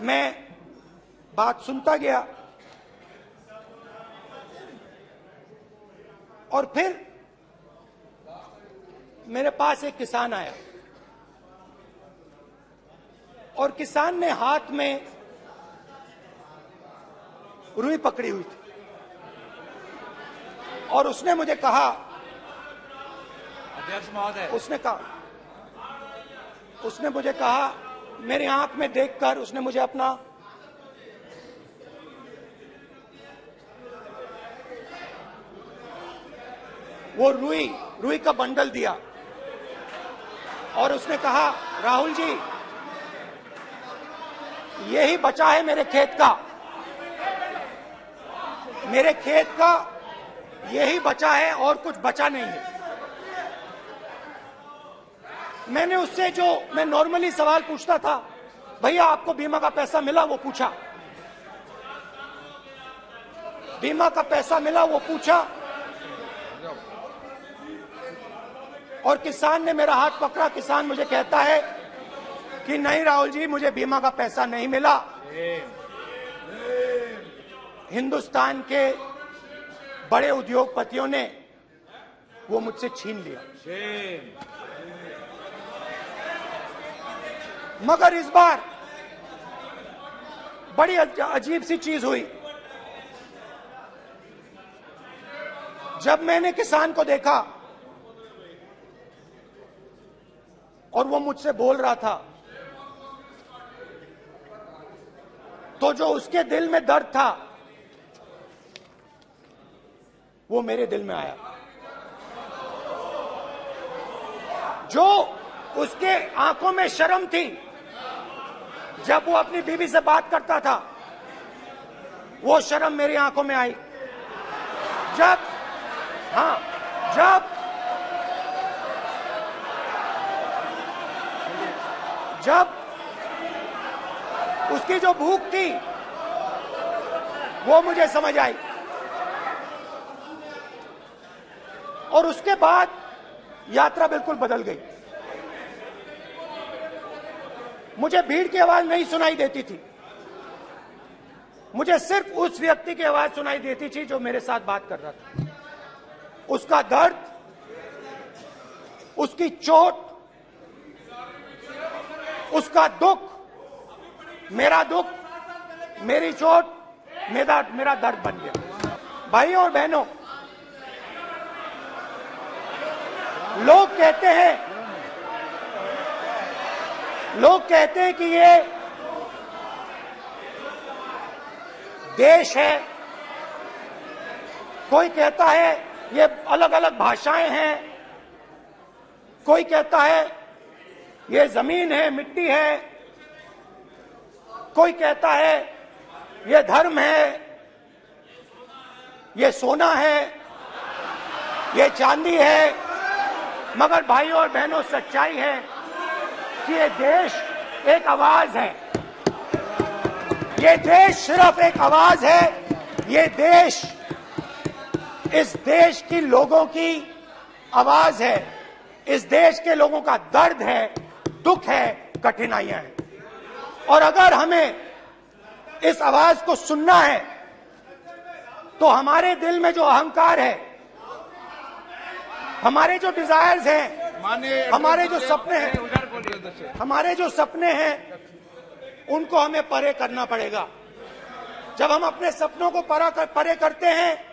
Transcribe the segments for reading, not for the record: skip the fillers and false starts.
मैं बात सुनता गया और फिर मेरे पास एक किसान आया और किसान ने हाथ में रुई पकड़ी हुई थी और उसने मुझे कहा, अध्यक्ष महोदय, उसने मुझे कहा, मेरी आंख में देखकर उसने मुझे अपना वो रुई का बंडल दिया और उसने कहा, राहुल जी, यही बचा है मेरे खेत का यही बचा है और कुछ बचा नहीं है। मैंने उससे जो मैं नॉर्मली सवाल पूछता था, भैया आपको बीमा का पैसा मिला, वो पूछा, बीमा का पैसा मिला, वो पूछा, और किसान ने मेरा हाथ पकड़ा। किसान मुझे कहता है कि नहीं राहुल जी, मुझे बीमा का पैसा नहीं मिला, हिंदुस्तान के बड़े उद्योगपतियों ने वो मुझसे छीन लिया। मगर इस बार बड़ी अजीब सी चीज हुई। जब मैंने किसान को देखा और वो मुझसे बोल रहा था, तो जो उसके दिल में दर्द था वो मेरे दिल में आया। जो उसके आंखों में शर्म थी जब वो अपनी बीवी से बात करता था, वो शर्म मेरी आंखों में आई। जब उसकी जो भूख थी वो मुझे समझ आई। और उसके बाद यात्रा बिल्कुल बदल गई। मुझे भीड़ की आवाज नहीं सुनाई देती थी, मुझे सिर्फ उस व्यक्ति की आवाज सुनाई देती थी जो मेरे साथ बात कर रहा था। उसका दर्द, उसकी चोट, उसका दुख, मेरा दुख, मेरी चोट, मेरा दर्द बन गया। भाइयों और बहनों, लोग कहते हैं कि ये देश है, कोई कहता है ये अलग अलग भाषाएं हैं, कोई कहता है ये जमीन है, मिट्टी है, कोई कहता है ये धर्म है, ये सोना है, ये चांदी है। मगर भाइयों और बहनों, सच्चाई है कि ये देश एक आवाज है, ये देश सिर्फ एक आवाज है। ये देश इस देश की लोगों की आवाज है, इस देश के लोगों का दर्द है, दुख है, कठिनाइयां हैं। और अगर हमें इस आवाज को सुनना है तो हमारे दिल में जो अहंकार है, हमारे जो डिजायर्स हैं, हमारे जो सपने हैं, उनको हमें परे करना पड़ेगा। जब हम अपने सपनों को परे करते हैं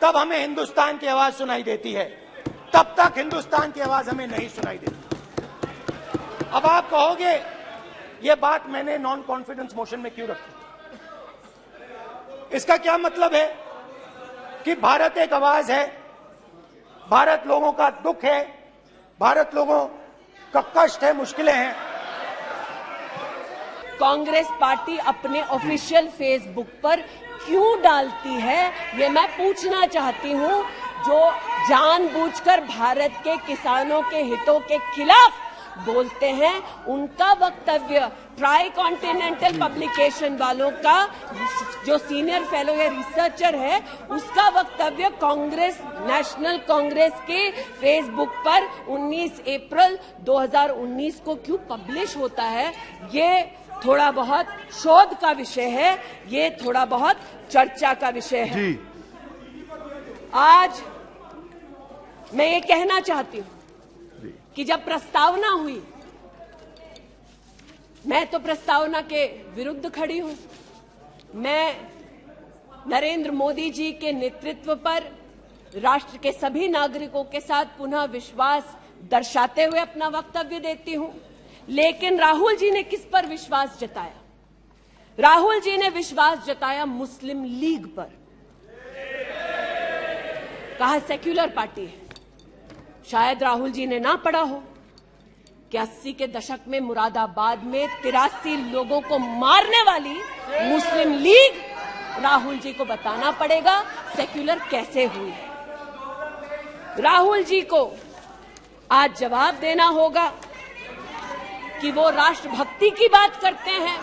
तब हमें हिंदुस्तान की आवाज सुनाई देती है, तब तक हिंदुस्तान की आवाज हमें नहीं सुनाई देती। अब आप कहोगे ये बात मैंने नॉन कॉन्फिडेंस मोशन में क्यों रखी? इसका क्या मतलब है कि भारत एक आवाज है, भारत लोगों का दुख है, भारत लोगों का कष्ट है, मुश्किलें हैं। कांग्रेस पार्टी अपने ऑफिशियल फेसबुक पर क्यों डालती है, ये मैं पूछना चाहती हूँ। जो जानबूझकर भारत के किसानों के हितों के खिलाफ बोलते हैं, उनका वक्तव्य ट्राई कॉन्टिनेंटल पब्लिकेशन वालों का जो सीनियर फेलो या रिसर्चर है, उसका वक्तव्य कांग्रेस, नेशनल कांग्रेस के फेसबुक पर 19 अप्रैल 2019 को क्यों पब्लिश होता है, ये थोड़ा बहुत शोध का विषय है, ये थोड़ा बहुत चर्चा का विषय है। जी। आज मैं ये कहना चाहती हूं कि जब प्रस्तावना हुई, मैं तो प्रस्तावना के विरुद्ध खड़ी हूं। मैं नरेंद्र मोदी जी के नेतृत्व पर राष्ट्र के सभी नागरिकों के साथ पुनः विश्वास दर्शाते हुए अपना वक्तव्य देती हूं। लेकिन राहुल जी ने किस पर विश्वास जताया? राहुल जी ने विश्वास जताया मुस्लिम लीग पर। कहा सेक्युलर पार्टी है। शायद राहुल जी ने ना पढ़ा हो कि 80 के दशक में मुरादाबाद में 83 लोगों को मारने वाली मुस्लिम लीग, राहुल जी को बताना पड़ेगा सेक्युलर कैसे हुई। राहुल जी को आज जवाब देना होगा कि वो राष्ट्रभक्ति की बात करते हैं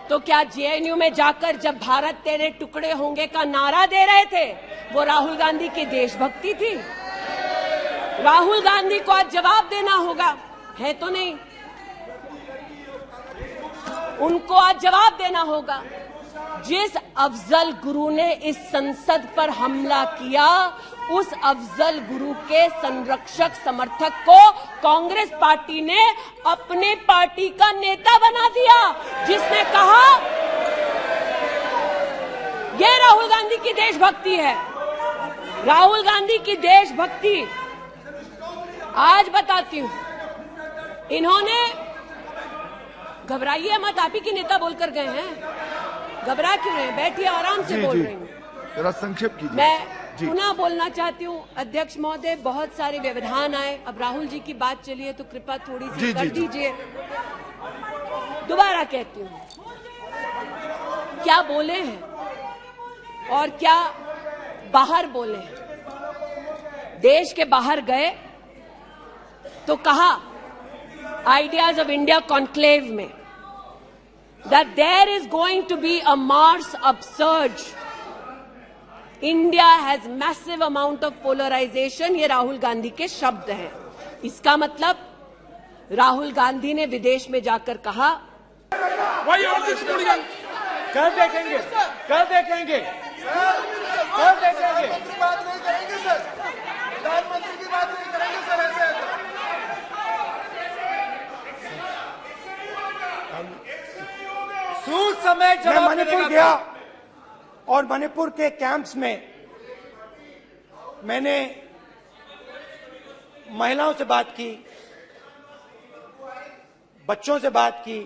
तो क्या जेएनयू में जाकर जब भारत तेरे टुकड़े होंगे का नारा दे रहे थे वो राहुल गांधी की देशभक्ति थी? राहुल गांधी को आज जवाब देना होगा, है तो नहीं, उनको आज जवाब देना होगा। जिस अफजल गुरु ने इस संसद पर हमला किया, उस अफजल गुरु के संरक्षक समर्थक को कांग्रेस पार्टी ने अपने पार्टी का नेता बना दिया, जिसने कहा यह राहुल गांधी की देशभक्ति है। राहुल गांधी की देशभक्ति आज बताती हूं। इन्होंने, घबराइए मत, आप ही की नेता बोलकर गए हैं, घबरा क्यों रहे हैं? बैठिए, आराम से बोल रही हूँ। जरा संक्षेप कीजिए। मैं पुनः बोलना चाहती हूँ, अध्यक्ष महोदय, बहुत सारे व्यवधान आए। अब राहुल जी की बात चली है तो कृपा थोड़ी सी कर दीजिए। दोबारा कहती हूँ, क्या बोले हैं और क्या बाहर बोले हैं। देश के बाहर गए तो कहा आइडियाज ऑफ इंडिया कॉन्क्लेव में that there is going to be a Mars upsurge. India has massive amount of polarization. ये राहुल गांधी के शब्द हैं। इसका मतलब राहुल गांधी ने विदेश में जाकर कहा Why all this hooligan? कर देखेंगे, कर देखेंगे, कर देखेंगे। बात नहीं करेंगे सर, प्रधानमंत्री की बात नहीं करेंगे सर। ऐसे समय मैं मणिपुर गया और मणिपुर के कैंप्स में मैंने महिलाओं से बात की, बच्चों से बात की,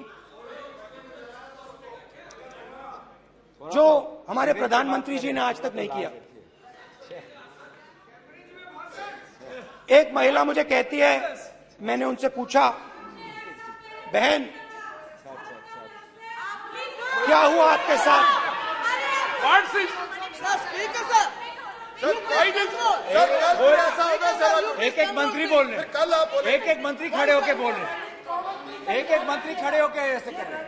जो हमारे प्रधानमंत्री जी ने आज तक नहीं किया। एक महिला मुझे कहती है, मैंने उनसे पूछा, बहन क्या हुआ आपके साथ? एक एक मंत्री बोल रहे, कल आप बोले, एक एक मंत्री खड़े होके बोल रहे, एक एक मंत्री खड़े होके ऐसे कर रहे,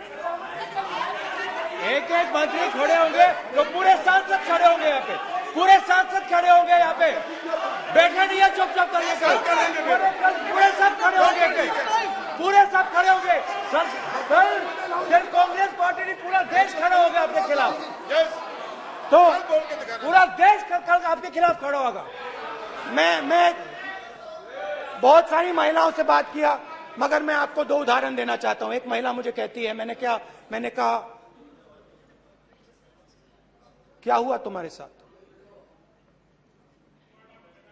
एक एक मंत्री खड़े होंगे तो पूरे सांसद खड़े होंगे यहाँ पे, पूरे सांसद खड़े होंगे यहाँ पे। बैठे नहीं है, चुपचाप करिए, पूरे सब खड़े होंगे, पूरे सब खड़े होंगे। कल कांग्रेस पार्टी ने पूरा देश खड़ा होगा आपके खिलाफ, तो पूरा देश कल आपके खिलाफ खड़ा होगा। मैं बहुत सारी महिलाओं से बात किया, मगर मैं आपको दो उदाहरण देना चाहता हूं। एक महिला मुझे कहती है, मैंने कहा क्या हुआ तुम्हारे साथ?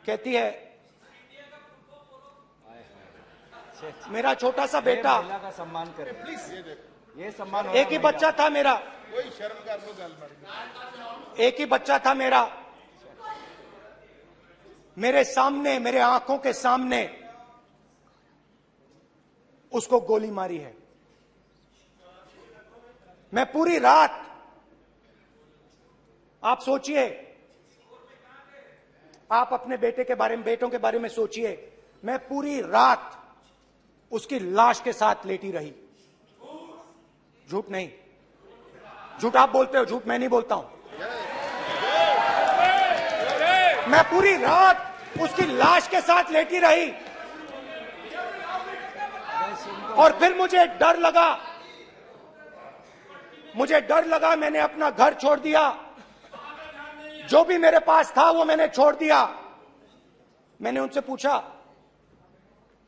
कहती है मेरा छोटा सा बेटा, महिला का सम्मान करें प्लीज, ये सम्मान। एक ही बच्चा था मेरा, कोई शर्म कर लो गल, एक ही बच्चा था मेरा, मेरे सामने, मेरे आंखों के सामने उसको गोली मारी है। मैं पूरी रात, आप सोचिए, आप अपने बेटे के बारे में, बेटों के बारे में सोचिए, मैं पूरी रात उसकी लाश के साथ लेटी रही। झूठ नहीं, झूठ आप बोलते हो, झूठ मैं नहीं बोलता हूं। मैं पूरी रात उसकी लाश के साथ लेटी रही और फिर मुझे डर लगा मुझे डर लगा, मैंने अपना घर छोड़ दिया, जो भी मेरे पास था वो मैंने छोड़ दिया। मैंने उनसे पूछा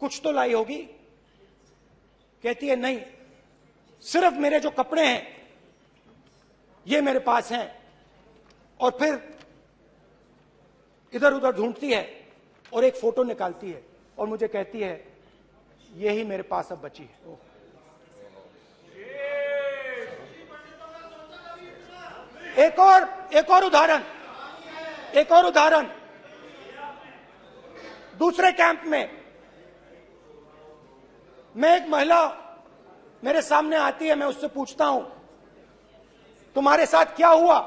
कुछ तो लाई होगी? कहती है नहीं, सिर्फ मेरे जो कपड़े हैं ये मेरे पास हैं। और फिर इधर उधर ढूंढती है और एक फोटो निकालती है और मुझे कहती है यही मेरे पास अब बची है। एक और उदाहरण, दूसरे कैंप में मैं एक महिला मेरे सामने आती है, मैं उससे पूछता हूं तुम्हारे साथ क्या हुआ,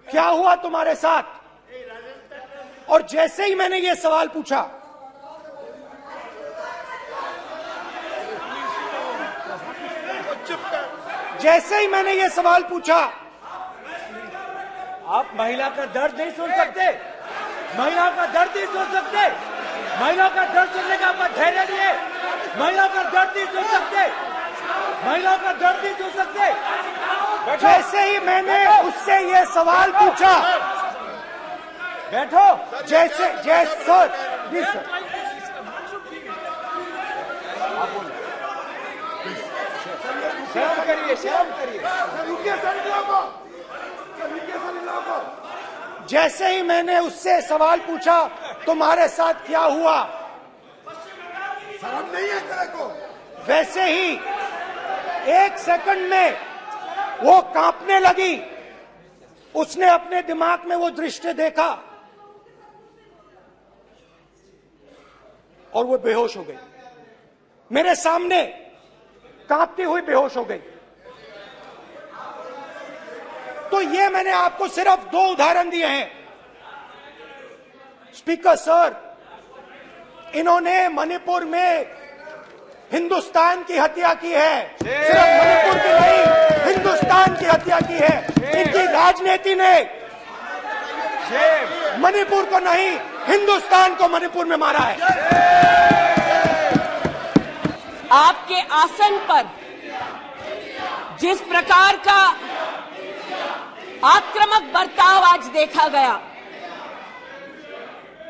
क्या हुआ तुम्हारे साथ? और जैसे ही मैंने ये सवाल पूछा, जैसे ही मैंने ये सवाल पूछा, आप महिला का दर्द नहीं सुन सकते, महिला का दर्द नहीं सुन सकते, महिला का दर्द सुनने का आपका धैर्य नहीं है, महिला का दर्द नहीं सुन सकते, महिला का दर्द नहीं सुन सकते। जैसे ही मैंने उससे ये सवाल पूछा, बैठो, जैसे सर प्लीज सर, शर्म करिए, शर्म करिए। जैसे ही मैंने उससे सवाल पूछा तुम्हारे साथ क्या हुआ, शर्म नहीं है तेरे को? वैसे ही एक सेकंड में वो कांपने लगी। उसने अपने दिमाग में वो दृश्य देखा और वो बेहोश हो गई, मेरे सामने कांपती हुई बेहोश हो गई। तो ये मैंने आपको सिर्फ 2 उदाहरण दिए हैं। स्पीकर सर, इन्होंने मणिपुर में हिंदुस्तान की हत्या की है, सिर्फ मणिपुर की नहीं, हिंदुस्तान की हत्या की है। इनकी राजनीति ने मणिपुर को नहीं, हिंदुस्तान को मणिपुर में मारा है। आपके आसन पर जिस प्रकार का आक्रामक बर्ताव आज देखा गया,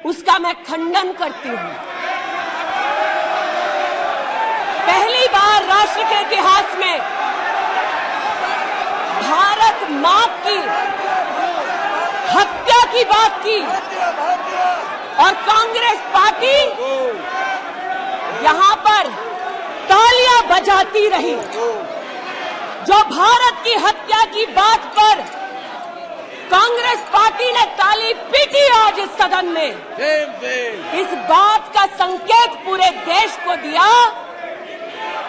उसका मैं खंडन करती हूं। पहली बार राष्ट्र के इतिहास में भारत मां की हत्या की बात की और कांग्रेस पार्टी यहां पर तालियां बजाती रही। जो भारत की हत्या की बात पर कांग्रेस पार्टी ने ताली पीटी आज इस सदन में, इस बात का संकेत पूरे देश को दिया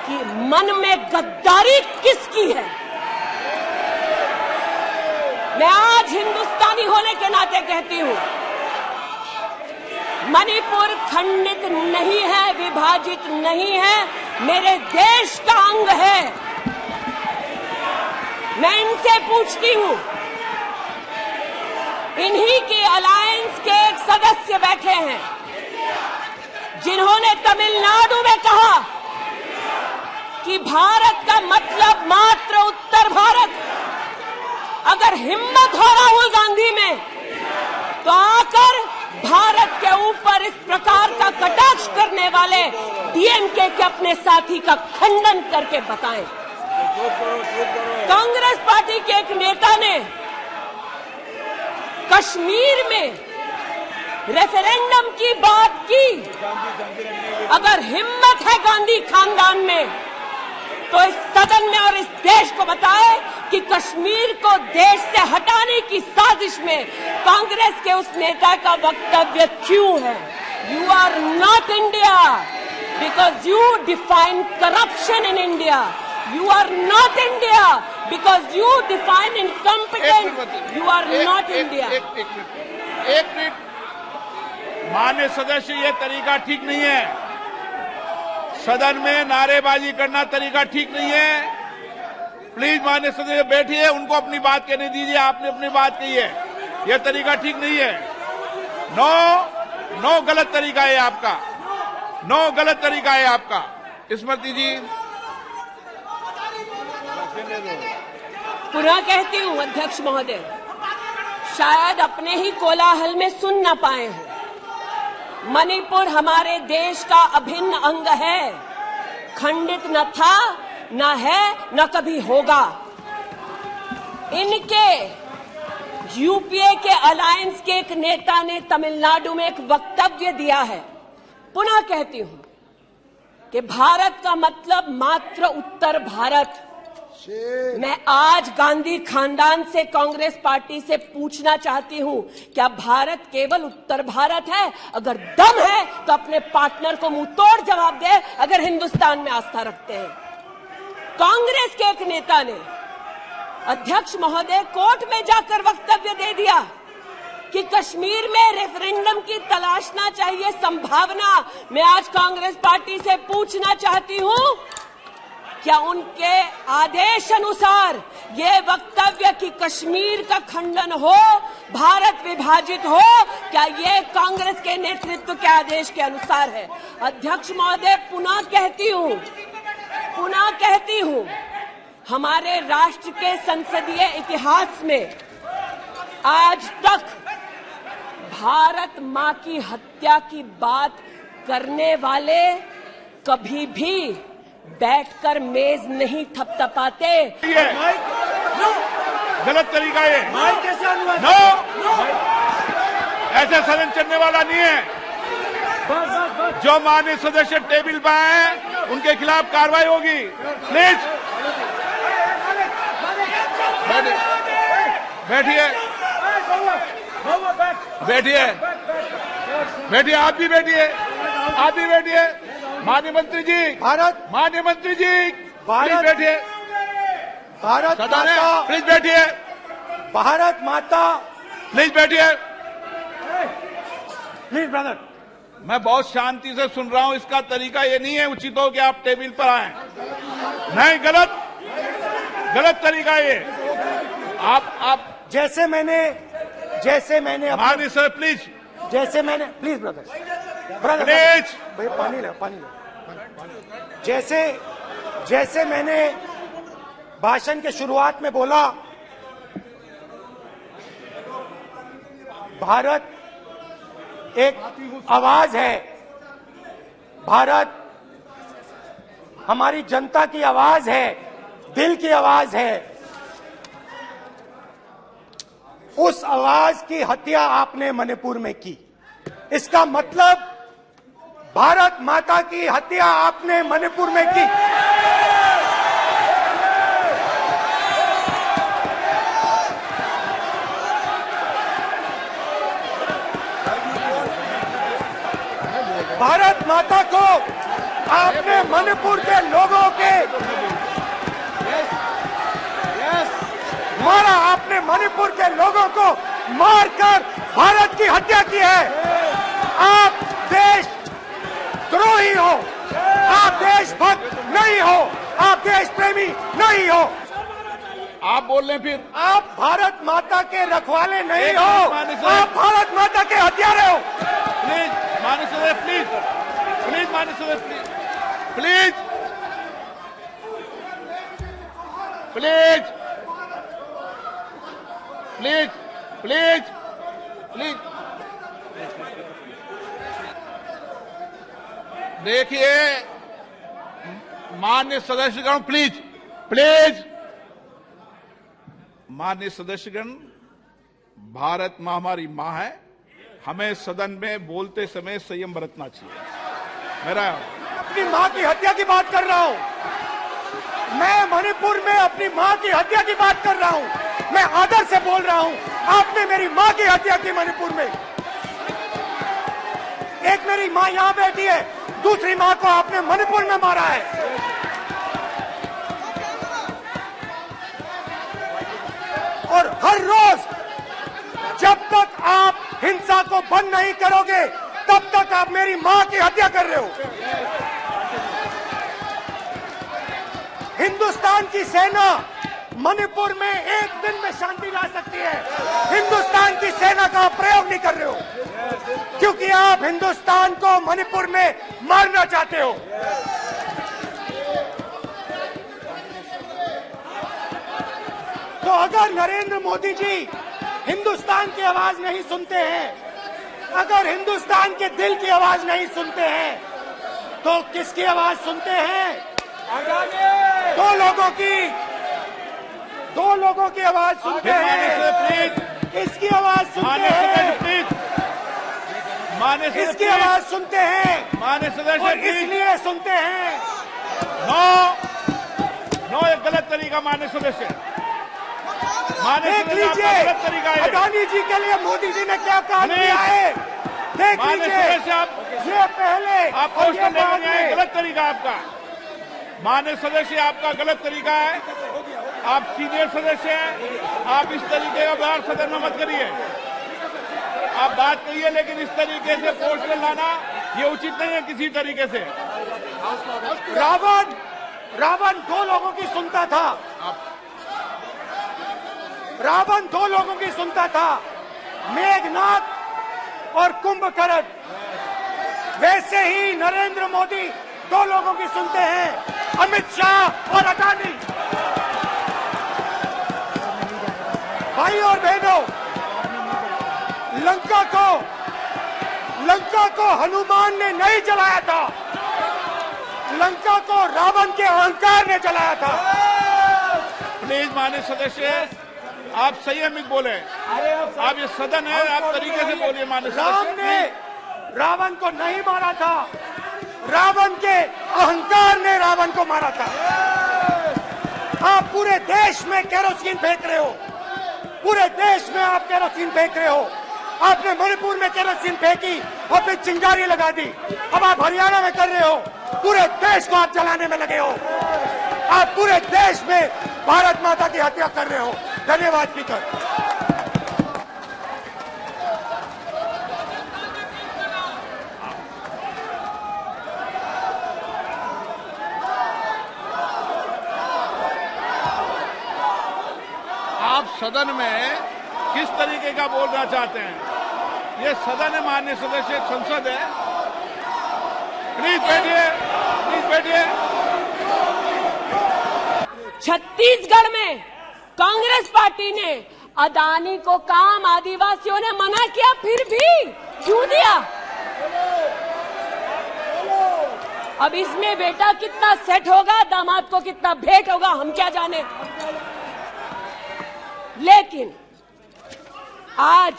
कि मन में गद्दारी किसकी है। मैं आज हिंदुस्तानी होने के नाते कहती हूं, मणिपुर खंडित नहीं है, विभाजित नहीं है, मेरे देश का अंग है। मैं इनसे पूछती हूं, इन्हीं के अलायंस के एक सदस्य बैठे हैं जिन्होंने तमिलनाडु में कहा कि भारत का मतलब मात्र उत्तर भारत। अगर हिम्मत हो राहुल गांधी में तो आकर भारत के ऊपर इस प्रकार का कटाक्ष करने वाले डीएमके के अपने साथी का खंडन करके बताएं। कांग्रेस पार्टी के एक नेता ने कश्मीर में रेफरेंडम की बात की। अगर हिम्मत है गांधी खानदान में तो इस सदन में और इस देश को बताए कि कश्मीर को देश से हटाने की साजिश में कांग्रेस के उस नेता का वक्तव्य क्यों है। You are not India because you define corruption in India. You are not India because you define incompetence. You are not India. एक मिनट, माननीय सदस्य, ये तरीका ठीक नहीं है। सदन में नारेबाजी करना तरीका ठीक नहीं है। प्लीज माननीय सदस्य बैठिए, उनको अपनी बात कहने दीजिए। आपने अपनी बात कही है, यह तरीका ठीक नहीं है। नो गलत तरीका है आपका, नो गलत तरीका है आपका। स्मृति जी, पुनः कहती हूँ अध्यक्ष महोदय, शायद अपने ही कोलाहल में सुन न पाए हो। मणिपुर हमारे देश का अभिन्न अंग है, खंडित न था, न है, न कभी होगा। इनके यूपीए के अलायंस के एक नेता ने तमिलनाडु में एक वक्तव्य दिया है। पुनः कहती हूं कि भारत का मतलब मात्र उत्तर भारत। मैं आज गांधी खानदान से, कांग्रेस पार्टी से पूछना चाहती हूं, क्या भारत केवल उत्तर भारत है? अगर दम है तो अपने पार्टनर को मुंह तोड़ जवाब दे, अगर हिंदुस्तान में आस्था रखते हैं। कांग्रेस के एक नेता ने, अध्यक्ष महोदय, कोर्ट में जाकर वक्तव्य दे दिया कि कश्मीर में रेफरेंडम की तलाशना चाहिए संभावना। मैं आज कांग्रेस पार्टी से पूछना चाहती हूं, क्या उनके आदेश अनुसार ये वक्तव्य कि कश्मीर का खंडन हो, भारत विभाजित हो, क्या ये कांग्रेस के नेतृत्व के आदेश के अनुसार है? अध्यक्ष महोदय, पुनः कहती हूं, हमारे राष्ट्र के संसदीय इतिहास में आज तक भारत मां की हत्या की बात करने वाले कभी भी बैठकर मेज नहीं थपथपाते। गलत तरीका ये। कैसे अनुवाद? ऐसे सदन चलने वाला नहीं है। जो माननीय सदस्य टेबल पर आए उनके खिलाफ कार्रवाई होगी। प्लीज बैठिए, आप भी बैठिए। माननीय मंत्री जी, प्लीज बैठिए। भारत माता, प्लीज बैठिए। भारत माता, प्लीज बैठिए। Please brother. मैं बहुत शांति से सुन रहा हूं। इसका तरीका ये नहीं है उचित हो कि आप टेबल पर आए। नहीं, गलत तरीका ये। आप जैसे मैंने माननीय sir, please. Please brother, please भैया पानी ले। जैसे मैंने भाषण के शुरुआत में बोला, भारत एक आवाज है। भारत हमारी जनता की आवाज है, दिल की आवाज है। उस आवाज की हत्या आपने मणिपुर में की। इसका मतलब भारत माता की हत्या आपने मणिपुर में की। भारत माता को आपने मणिपुर के लोगों के मारा। आपने मणिपुर के लोगों को मारकर भारत की हत्या की है। आप देश द्रोही हो, आप देशभक्त नहीं हो, आप देश प्रेमी नहीं हो। आप बोल रहे हैं फिर। आप भारत माता के रखवाले नहीं हो, आप भारत माता के हत्यारे हो। प्लीज माननीय सदस्य, प्लीज माननीय सदस्य, प्लीज। देखिए माननीय सदस्यगण, प्लीज माननीय सदस्यगण, भारत मां हमारी मां है। हमें सदन में बोलते समय संयम बरतना चाहिए। मेरा अपनी मां की हत्या की बात कर रहा हूं। मैं मणिपुर में अपनी मां की हत्या की बात कर रहा हूं। मैं आदर से बोल रहा हूं। आपने मेरी मां की हत्या की मणिपुर में। एक मेरी मां यहां बैठी है, दूसरी मां को आपने मणिपुर में मारा है। और हर रोज जब तक आप हिंसा को बंद नहीं करोगे, तब तक आप मेरी मां की हत्या कर रहे हो। हिंदुस्तान की सेना मणिपुर में एक दिन में शांति ला सकती है। हिंदुस्तान की सेना का प्रयोग नहीं कर रहे हो, क्योंकि आप हिंदुस्तान को मणिपुर में मारना चाहते हो। अगर नरेंद्र मोदी जी हिंदुस्तान की आवाज नहीं सुनते हैं, अगर हिंदुस्तान के दिल की आवाज नहीं सुनते हैं, तो किसकी आवाज सुनते हैं? दो लोगों की आवाज सुनते हैं। इसकी आवाज सुनते हैं, इसकी आवाज सुनते हैं, माननीय सदस्य और इसलिए सुनते हैं। नो एक गलत तरीका माननीय सदस्य। देख लीजिए अडानी जी के लिए मोदी जी ने क्या काम किया है। देख लीजिए ये पहले आप क्वेश्चन नहीं आए, गलत तरीका आपका। माननीय सदस्य आपका गलत तरीका है। आप सीनियर सदस्य हैं, आप इस तरीके का व्यवहार सदन में मत करिए। आप बात करिए, लेकिन इस तरीके से क्वेश्चन लाना ये उचित नहीं है किसी तरीके से। रावण दो लोगों की सुनता था, रावण दो लोगों की सुनता था, मेघनाथ और कुंभकर्ण। वैसे ही नरेंद्र मोदी दो लोगों की सुनते हैं, अमित शाह और अडानी। भाई और बहनों, लंका को हनुमान ने नहीं जलाया था, लंका को रावण के अहंकार ने जलाया था। प्लीज माननीय सदस्य आप संयमित बोले। आप ये सदन है, आप तरीके से बोलिए। माननीय राम ने रावण को नहीं मारा था, रावण के अहंकार ने रावण को मारा था। आप पूरे देश में केरोसिन फेंक रहे हो, पूरे देश में आप केरोसिन फेंक रहे हो। आपने मणिपुर में केरोसिन फेंकी और फिर चिंगारी लगा दी। अब आप हरियाणा में कर रहे हो, पूरे देश को आप जलाने में लगे हो। आप पूरे देश में भारत माता की हत्या कर रहे हो। धन्यवाद स्पीकर। आप सदन में किस तरीके का बोलना चाहते हैं? ये सदन है माननीय सदस्य, संसद है। प्लीज बैठिए, प्लीज बैठिए। छत्तीसगढ़ में कांग्रेस पार्टी ने अडानी को काम आदिवासियों ने मना किया, फिर भी क्यों दिया? अब इसमें बेटा कितना सेट होगा, दामाद को कितना भेंट होगा, हम क्या जाने। लेकिन आज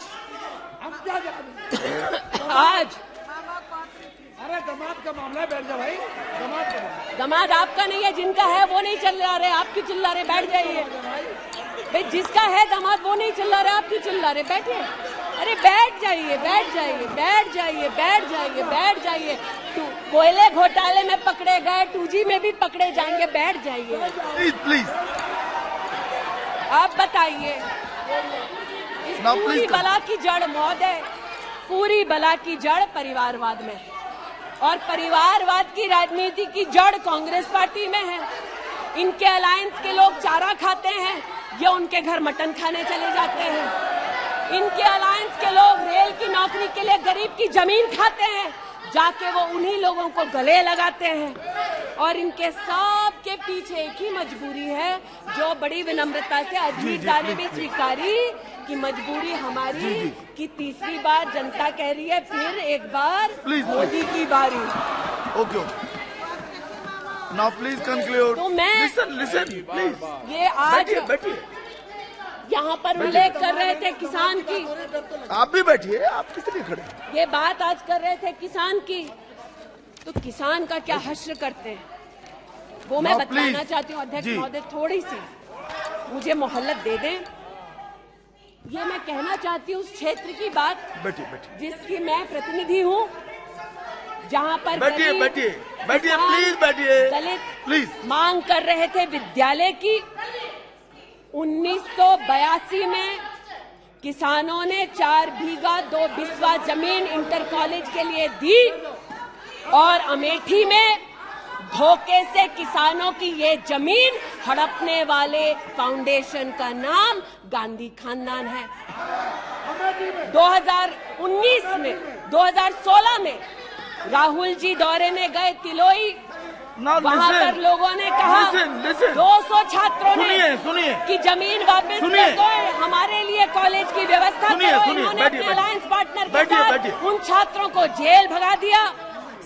अरे दामाद का मामला है, बैठ जा भाई। दामाद आपका नहीं है, जिनका है वो नहीं चिल्ला रहे, आप क्यों चिल्ला रहे? बैठ जाइए भाई, जिसका है दामाद वो नहीं चिल्ला रहे, आप क्यों चिल्ला रहे? बैठिए। अरे बैठ जाइए, बैठ जाइए, बैठ जाइए, बैठ जाइए, बैठ जाइए। कोयले घोटाले में पकड़े गए, 2G में भी पकड़े जाएंगे, बैठ जाइए। प्लीज आप बताइए, इस पूरी बला की जड़ मौत है, पूरी बला की जड़ परिवारवाद में, और परिवारवाद की राजनीति की जड़ कांग्रेस पार्टी में है। इनके अलायंस के लोग चारा खाते हैं, ये उनके घर मटन खाने चले जाते हैं। इनके अलायंस के लोग रेल की नौकरी के लिए गरीब की जमीन खाते हैं, जाके वो उन्हीं लोगों को गले लगाते हैं। और इनके सब के पीछे एक ही मजबूरी है, जो बड़ी विनम्रता से अजीत दा ने भी स्वीकारी कि मजबूरी हमारी कि तीसरी बार जनता कह रही है, फिर एक बार मोदी की बारी। Okay now please conclude. तो मैं लिसन प्लीज। ये आज बैठिए। यहाँ पर उल्लेख कर रहे थे किसान की, आप भी बैठिए, आप किस लिए खड़े? ये बात आज कर रहे थे किसान की, तो किसान का क्या हश्र करते हैं वो मैं बताना चाहती हूँ। अध्यक्ष महोदय थोड़ी सी मुझे मोहलत दे दें। ये मैं कहना चाहती हूँ उस क्षेत्र की बात, जिसकी मैं प्रतिनिधि हूँ, जहाँ पर बैठिए प्लीज बैठिए, दलित प्लीज मांग कर रहे थे विद्यालय की। 1982 में किसानों ने 4 बीघा 2 बिस्वा जमीन इंटर कॉलेज के लिए दी, और अमेठी में धोखे से किसानों की ये जमीन हड़पने वाले फाउंडेशन का नाम गांधी खानदान है। 2016 में राहुल जी दौरे में गए तिलोई, वहां पर लोगों ने कहा 200 छात्रों ने सुनिए। कि जमीन वापस सुनिए। कर दो, हमारे लिए कॉलेज की व्यवस्था सुनिए, करो। सुनिए, इन्होंने बैठिए, अपने अलायंस पार्टनर के बैठिए, साथ बैठिए। उन छात्रों को जेल भगा दिया,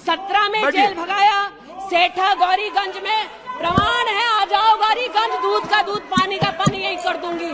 17 में बैठिए। जेल भगाया। सेठा गौरीगंज में प्रमाण है, आ जाओ गौरीगंज, दूध का दूध, पानी का पानी, यही कर दूंगी।